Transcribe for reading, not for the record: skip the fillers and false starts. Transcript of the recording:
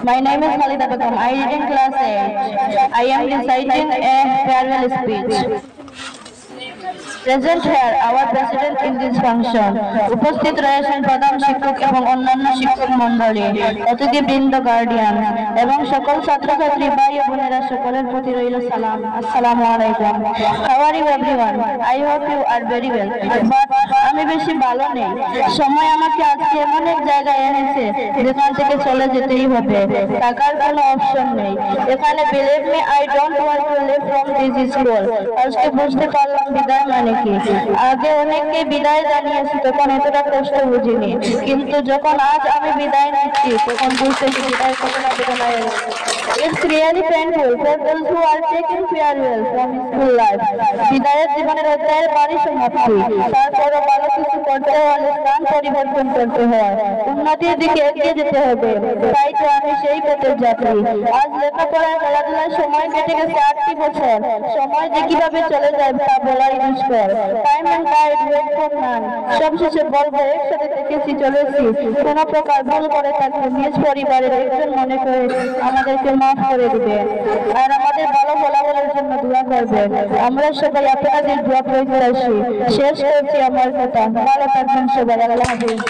My name is Khalida Begum. I read in class 8. I am reciting a farewell speech. Present here our president in this function. উপস্থিত রয়েছেন প্রধান শিক্ষক এবং অন্যান্য শিক্ষক মণ্ডলী, অতিথিবৃন্দ, গার্ডিয়ান এবং সকল ছাত্রছাত্রী ভাই ও বোনেরা, সকলের প্রতি রইল সালাম। আসসালামু আলাইকুম। How are you everyone? I hope you are very well. But আমি বেশি ভালো নেই। সময় আমাকে আজকে এমন এক জায়গায় এনেছে যেখান থেকে চলে যেতেই হবে, টাকার কোনো অপশন নেই এখানে। Believe me, I don't want to live from this school. আজকে বুঝতে পারলাম বিদায় মানে কি। আগে অনেককে বিদায় জানিয়েছি, তখন এতটা কষ্ট বুঝিনি, কিন্তু যখন আজ আমি বিদায় নিচ্ছি তখন বুঝতেছি বিদায় কতটা বেদনায়। It's really painful for those who are taking farewell from school life. বিদায়ের জীবনের অধ্যায়ের বাড়ি সমাপ্তি, তারপরও ভালো কিছু করতে হলে স্থান পরিবর্তন করতে হয়, উন্নতির দিকে এগিয়ে যেতে হবে। তাই তো আমি সেই পথের যাত্রী। আজ লেখাপড়ায় খেলাধুলায় সময় কেটে গেছে 8টি বছর। সময় যে কিভাবে চলে যায় তা বলাই দুষ্কর। Time and tide wait for none. সবশেষে বলবো, একসাথে থেকেছি, চলেছি, কোনো প্রকার ভুল করে থাকলে নিজ পরিবারের একজন মনে করে আমাদেরকে মাফ করে দিবে আর আমাদের ভালো ফলাফলের জন্য দোয়া করবে। আমরা সবাই আপনাদের দোয়া প্রত্যাশী। শেষ করছি আমার কথা। ভালো থাকবেন সবাই। আল্লাহ হাফেজ।